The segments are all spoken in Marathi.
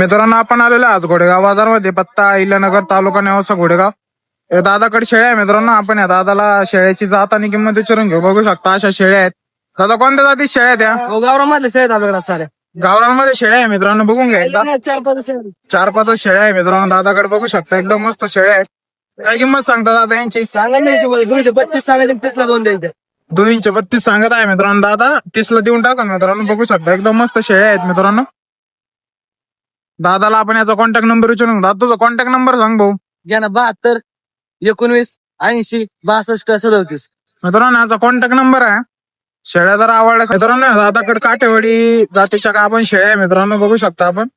मित्रांनो आपण आलेलो आज घोडेगाव बाजारमध्ये, पत्ता इलानगर, तालुका नेवासा, घोडेगाव. हे दादाकडे शेळ्या आहे मित्रांनो. आपण या दादाला शेळ्याची जात आणि किंमत विचारून घेऊ. बघू शकता अशा शेळ्या आहेत. दादा कोणत्या जाती शेळ्या आहेत त्या? गावरामध्ये शेळ्या आपल्याकडे साऱ्या गावरांमध्ये शेळ्या आहे मित्रांनो. बघून घ्या एकदा. 4-5 शेळ्या. 4-5 शेळ्या आहे मित्रांनो. दादाकडे बघू शकता एकदम मस्त शेळ्या आहेत. काय किंमत सांगता दादा यांची? सांगा मी 232 सांगायचे, 30 ला 2 द्यायचे. 232 सांगत आहे मित्रांनो. दादा 30 ला देऊन टाका मित्रांनो. बघू शकता एकदम मस्त शेळ्या आहेत मित्रांनो. दादाला आपण याचा कॉन्टॅक्ट नंबर विचारून. दादा तुझा कॉन्टॅक्ट नंबर सांग भाऊ. घ्या ना 72 19 80 62 37. मित्रांनो याचा कॉन्टॅक्ट नंबर आहे. शेळ्या जर आवडल्या मित्रांनो, दादाकडे काठेवाडी जातीच्या का आपण शेळ्या आहे मित्रांनो. बघू शकता आपण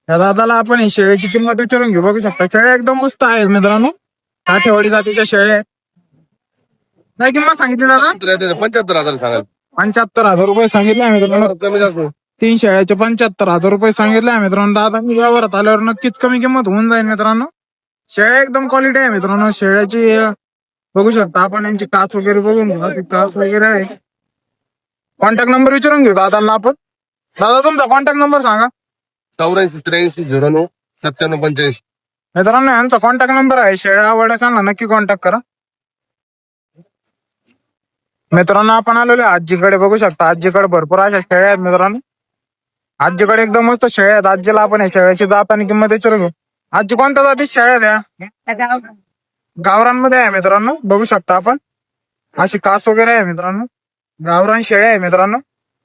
या दादाला आपण ही शेळ्याची किंमत विचारून घेऊ. बघू शकता शेळ्या एकदम मस्त आहेत मित्रांनो. काठेवाडी जातीच्या शेळ्या आहेत. काय किंमत सांगितली दादा? 75,000 सांगाल. 75,000 रुपये सांगितले आहे मित्रांनो. कमी जास्त 3 शेळ्याचे 75,000 रुपये सांगितले आहे मित्रांनो. दादा मी व्यवहारात आल्यावर नक्कीच कमी किंमत होऊन जाईल मित्रांनो. शेळ्या एकदम क्वालिटी आहे मित्रांनो. शेळ्याची बघू शकता आपण यांची काच वगैरे बघून घेऊ. काच वगैरे आहे. कॉन्टॅक्ट नंबर विचारून घेऊ दादांना आपण. दादा तुमचा कॉन्टॅक्ट नंबर सांगा. 84 83 09 97 85. मित्रांनो यांचा कॉन्टॅक्ट नंबर आहे. शेळ्या आवडल्यास ना नक्की कॉन्टॅक्ट करा मित्रांनो. आपण आलेलो आजीकडे. बघू शकता आजीकडे भरपूर अशा शेळ्या आहेत मित्रांनो. आजीकडे एकदम मस्त शेळ्या आहेत. आजीला आपण या शेळ्याची जात आणि किंमत विचारून घेऊ. आजी कोणत्या जाती शेळ्या द्या? गावरांमध्ये आहे मित्रांनो. बघू शकता आपण अशी कास वगैरे आहे मित्रांनो. गावरान शेळ्या आहे मित्रांनो.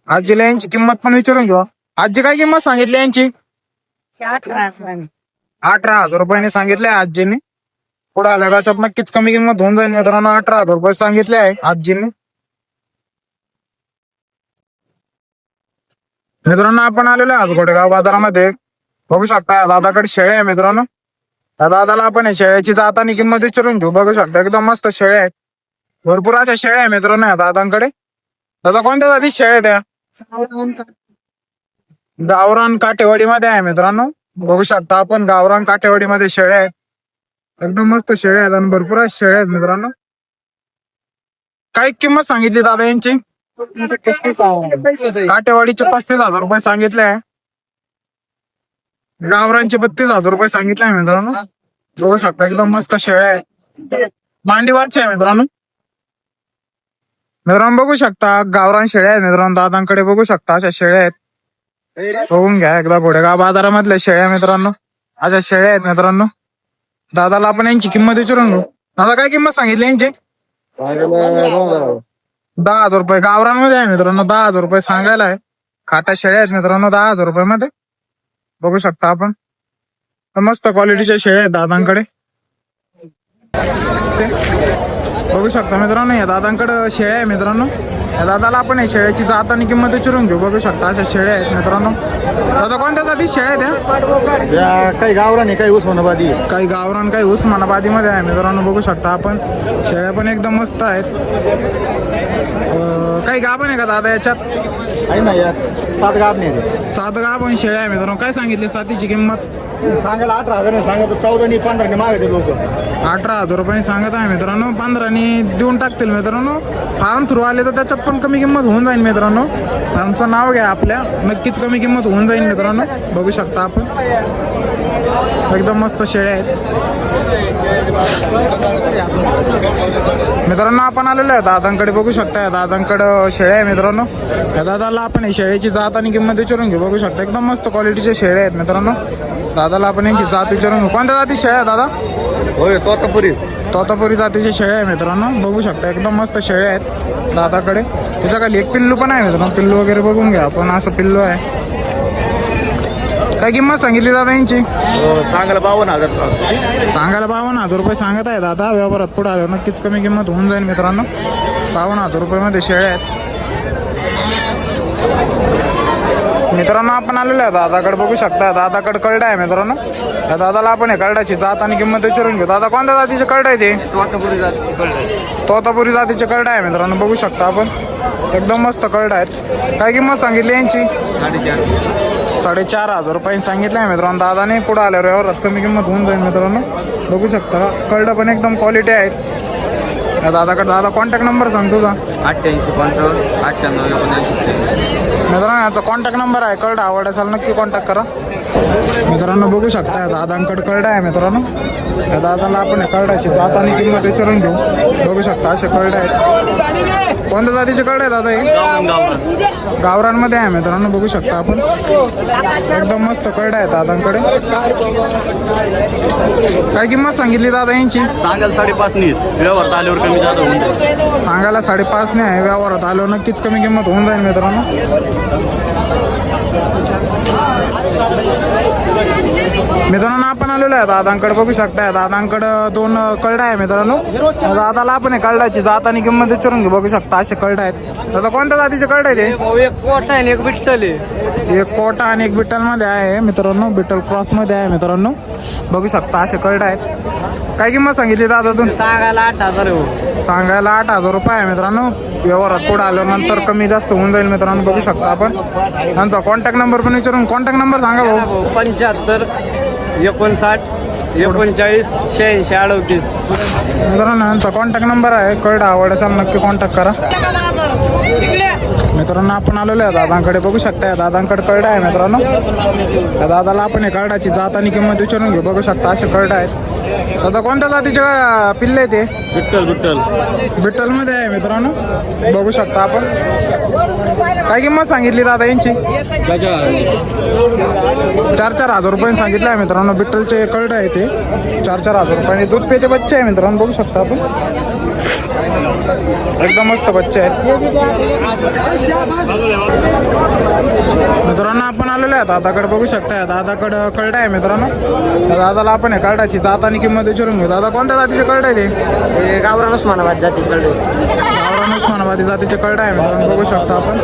आजीला यांची किंमत पण विचारून घेऊ. आजी काय किंमत सांगितली यांची? 18,000 रुपयाने सांगितले आजीने. पुढे आल्याच्यात नक्कीच कमी किंमत होऊन जाईल मित्रांनो. 18,000 रुपये सांगितले आहे आजीने. मित्रांनो आपण आलेलो आज घोडेगाव बाजारामध्ये. बघू शकता या दादाकडे शेळ्या आहे मित्रांनो. त्या दादाला आपण शेळ्याची जात आणि किंमत विचारून घेऊ. बघू शकता एकदम मस्त शेळ्या आहेत. भरपूर अशा शेळ्या आहे मित्रांनो या दादांकडे. दादा कोणत्या जाती शेळ्या त्या? गावरान काठेवाडी मध्ये आहे मित्रांनो. बघू शकता आपण गावरान काठेवाडी मध्ये शेळ्या आहेत. एकदम मस्त शेळ्या आहेत आणि भरपूर अशा शेळ्या आहेत मित्रांनो. काय किंमत सांगितली दादा यांची? काठेवाडीचे 35,000 रुपये सांगितले आहे. गावरांचे 32,000 रुपये सांगितले आहे मित्रांनो. बघू शकता एकदम मस्त शेळ्या आहेत. मांडीवारचे आहे मित्रांनो. मित्रांनो बघू शकता गावरान शेळ्या आहेत मित्रांनो. दादांकडे बघू शकता अशा शेळ्या आहेत. बघून घ्या एकदा घोडेगाव बाजारामधल्या शेळ्या मित्रांनो. अशा शेळ्या आहेत मित्रांनो. दादाला आपण यांची किंमत विचारून घेऊ. दादा काय किंमत सांगितली यांची? 10,000 रुपये. गावरांमध्ये आहे मित्रांनो. 10,000 रुपये सांगायला आहे. खाटा शेळ्या आहेत मित्रांनो 10,000 रुपये मध्ये. बघू शकता आपण मस्त क्वालिटीच्या शेळ्या आहेत दादांकडे. बघू शकता मित्रांनो या दादांकडे शेळ्या आहे मित्रांनो. या दादाला आपण या शेळ्याची जात आणि किंमत विचारून घेऊ. बघू शकता अशा शेळ्या आहेत मित्रांनो. दादा कोणत्या जाती शेळ्या त्या? काही गावरान आहे, काही उस्मानाबादी आहे. काही गावरान काही उस्मानाबादी मध्ये आहे मित्रांनो. बघू शकता आपण शेळ्या पण एकदम मस्त आहेत. काही गाभण आहे का दादा याच्यात? आहे ना यार, 7 गाभ नाही. 7 गाभण शेळ्या आहे मित्रांनो. काय सांगितली सातीची किंमत? सांगायला 18,000 सांगत, 14 15 मागते लोक. 18,000 रुपये सांगत आहे मित्रांनो. 15 देऊन टाकतील मित्रांनो. फार्म थ्रू आले तर त्याच्यात पण कमी किंमत होऊन जाईल मित्रांनो. फार्मचं नाव घ्या आपल्या, नक्कीच कमी किंमत होऊन जाईल मित्रांनो. बघू शकता आपण एकदम मस्त शेळ्या आहेत मित्रांनो. आपण आलेलो आहे दादांकडे. बघू शकता या दादांकडे शेळ्या आहे मित्रांनो. या दादाला आपण शेळ्याची जात आणि किंमत विचारून घेऊ. बघू शकता एकदम मस्त क्वालिटीच्या शेळ्या आहेत मित्रांनो. दादाला आपण यांची जात विचारून घेऊ. कोणत्या जाती शेळ्या दादा? होय तोतापुरी. तोतापुरी जातीच्या शेळ्या आहे मित्रांनो. बघू शकता एकदम मस्त शेळ्या आहेत दादाकडे. त्याच्या खाली एक पिल्लू पण आहे मित्रांनो. पिल्लू वगैरे बघून घ्या आपण. असं पिल्लू आहे. काय किंमत सांगितली दादा यांची? सांगायला 52,000. सांगायला 52,000 रुपये सांगत आहे दादा. व्यवहारात पुढे आल्यावर नक्कीच कमी किंमत होऊन जाईल मित्रांनो. 52,000 रुपये मध्ये शेळ्या आहेत मित्रांनो. आपण आलेलो आहे दादाकडे. बघू शकता दादाकडे करडा आहे मित्रांनो. या दादाला आपण हे करड्याची जात आणि किंमत विचारून घेऊ. दादा कोणत्या जातीचे करडा आहे ते? तोतापुरी जातीचे करडा आहे मित्रांनो. बघू शकता आपण एकदम मस्त करडा आहेत. काय किंमत सांगितली यांची? 4,500 रुपये सांगितले आहे मित्रांनो दादाने. पुढे आल्यावर व्यवहारात कमी किंमत होऊन जाईल मित्रांनो. बघू शकता करडा पण एकदम क्वालिटी आहेत या दादाकडे. दादा कॉन्टॅक्ट नंबर सांग तुझा. 88 55 98 79 मित्रांनो याचा कॉन्टॅक्ट नंबर आहे. करडा आवड असेल नक्की कॉन्टॅक्ट करा. मित्रांनो बघू शकता या दादांकडे कळडा आहे मित्रांनो. या दादाला आपण कळडाची जात आणि किंमत विचारून घेऊ. बघू शकता असे कळडे आहेत. कोणत्या जातीचे कळडे आहे दादा हे? गावरांमध्ये आहे मित्रांनो. बघू शकता आपण एकदम मस्त कळडे आहेत दादांकडे. काय किंमत सांगितली दादा यांची? सांगाल 5.5 नीट व्यवहार आल्यावर कमी जादा होऊन जाईल. सांगायला 5.5 नाही आहे. व्यवहारात आलो नक्कीच कमी किंमत होऊन जाईल मित्रांनो. मित्रांनो आपण आलेलो आहे दादांकडे. बघू शकता दादांकडे 2 कळडा आहे मित्रांनो. दादाला आपण कळडाची जात आणि किंमत विचारून घेऊ. बघू शकता असे कळडा आहेत. दादा कोणत्या जातीचे कळडा आहे ते? एक कोटा आहे एक बिट्टल आहे. एक कोटा आणि एक बिट्टल मध्ये आहे मित्रांनो. बिट्टल क्रॉस मध्ये आहे मित्रांनो. बघू शकता असे कळडा आहेत. काय किंमत सांगितली दादा तुम्ही? सांगायला 8,000 आहे. सांगायला 8,000 रुपये आहे मित्रांनो. व्यवहारात पुढे आल्यानंतर कमी जास्त होऊन जाईल मित्रांनो. बघू शकता आपण त्यांचा कॉन्टॅक्ट नंबर पण विचारून. कॉन्टॅक्ट नंबर सांगा भाऊ. 75 59 39 86 38. मित्रांनो यांचा कॉन्टॅक्ट नंबर आहे. कळडा आवड असेल नक्की कॉन्टॅक्ट करा. मित्रांनो आपण आलेलो आहे दादांकडे. बघू शकता या दादांकडे कळडा आहे मित्रांनो. या दादाला आपण कळडाची जात आणि किंमत विचारून घेऊ. बघू शकता असे कळडा आहेत. दादा कोणत्या जातीचे पिल्ले आहे ते? बिट्टल मध्ये आहे मित्रांनो. बघू शकता आपण. काय किंमत सांगितली दादा यांची? 4,000 रुपये सांगितलं आहे मित्रांनो. बिट्टलचे कळडे आहे ते. 4,000 रुपये. दूध पेते बच्चे आहे मित्रांनो. बघू शकता आपण एकदम मस्त बच्चे आहेत मित्रांनो. आपण आलेलो आहे दादाकडे. बघू शकता दादाकडे कळडा आहे मित्रांनो. त्या दादाला आपण कळडाची जात आणि किंमत विचारून घेऊ. दादा कोणत्या जातीचे कळडे आहे ते? गावरान उस्मानाबाद जातीचे कळडे. गावरान उस्मानाबादी जातीचे कळडे आहे मित्रांनो. बघू शकता आपण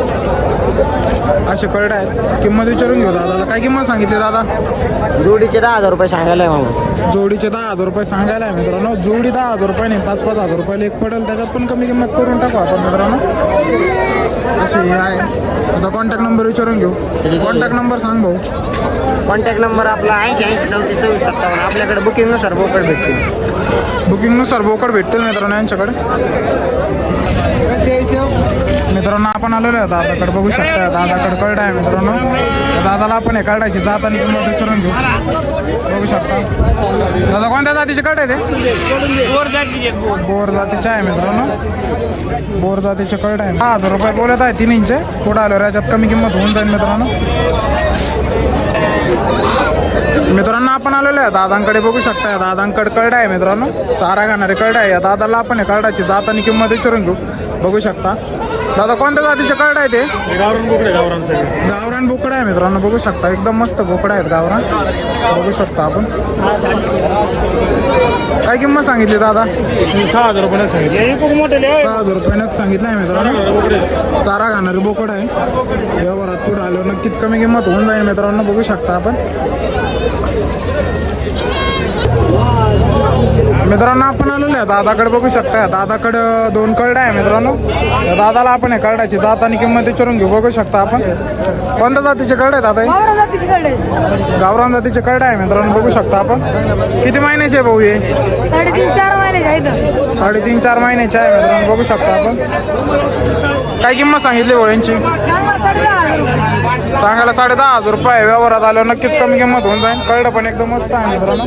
असे कळडे आहेत. किंमत विचारून घेऊ दादाला. काय किंमत सांगितली दादा? जोडीचे 10,000 रुपये सांगायला आहे मामा. जोडीचे 10,000 रुपये सांगायला आहे मित्रांनो. जोडी 10,000 रुपये नाही 5-5 हजार रुपयाला एक पडेल. त्याच्यात पण कमी किंमत करून टाकू आपण मित्रांनो. अशी आहे. आता कॉन्टॅक्ट नंबर विचारून घेऊ. कॉन्टॅक्ट नंबर सांग भाऊ. कॉन्टॅक्ट नंबर आपला 80 80 34 26 57. आपल्याकडे बुकिंगनुसार बोकड भेटतील. बुकिंगनुसार बोकड भेटतील मित्रांनो यांच्याकडे. मित्रांनो आपण आलेलो आहे दादाकडे. बघू शकता दादाकडे कळडा आहे मित्रांनो. दादाला आपण कळडाची जात आणि किंमत विचारून घेऊ. बघू शकता दादा कोणत्या जातीचे कळडे आहे ते? बोर जातीचे आहे मित्रांनो. बोर जातीचे कळडे आहे. 10,000 रुपये बोलत आहे 3 इंच. पुढे आल्यावर याच्यात कमी किंमत होऊन जाईल मित्रांनो. मित्रांनो आपण आलेलो आहे दादांकडे. बघू शकता दादांकडे कळडा आहे मित्रांनो. चारा घालणारे कळडा आहे. या दादाला आपण कळडाची जात आणि किंमत विचारून घेऊ. बघू शकता दादा कोणत्या जातीचे कळडा आहे ते? गावरान बोकडा आहे मित्रांनो. बघू शकता एकदम मस्त बोकडा आहेत गावरान. बघू शकता आपण. काय किंमत सांगितली दादा? 6,000 रुपये सांगितले. 6,000 रुपये नग सांगितलं आहे मित्रांनो. चारा घालणारी बोकड आहे. व्यवहारात पुढे आल्यावर नक्कीच कमी किंमत होऊन जाईल मित्रांनो. बघू शकता आपण. मित्रांनो आपण आलेलो आहे दादाकडे. बघू शकता दादाकडे 2 कळडा आहे मित्रांनो. त्या दादाला आपण कळडाची जात आणि किंमत विचारून घेऊ. बघू शकता आपण. कोणत्या जातीचे कळडे आहे दादा? गावरान जातीचे कळडा आहे मित्रांनो. बघू शकता आपण. किती महिन्याचे आहे भाऊ हे? 3.5-4 महिन्याचे आहेत. 3.5-4 महिन्याचे आहे मित्रांनो. बघू शकता आपण. काय किंमत सांगितली भाऊ यांची? सांगायला 10,500 रुपये. व्यवहारात आल्यावर नक्कीच कमी किंमत होऊन जाईल. कळडं पण एकदम मस्त आहे मित्रांनो.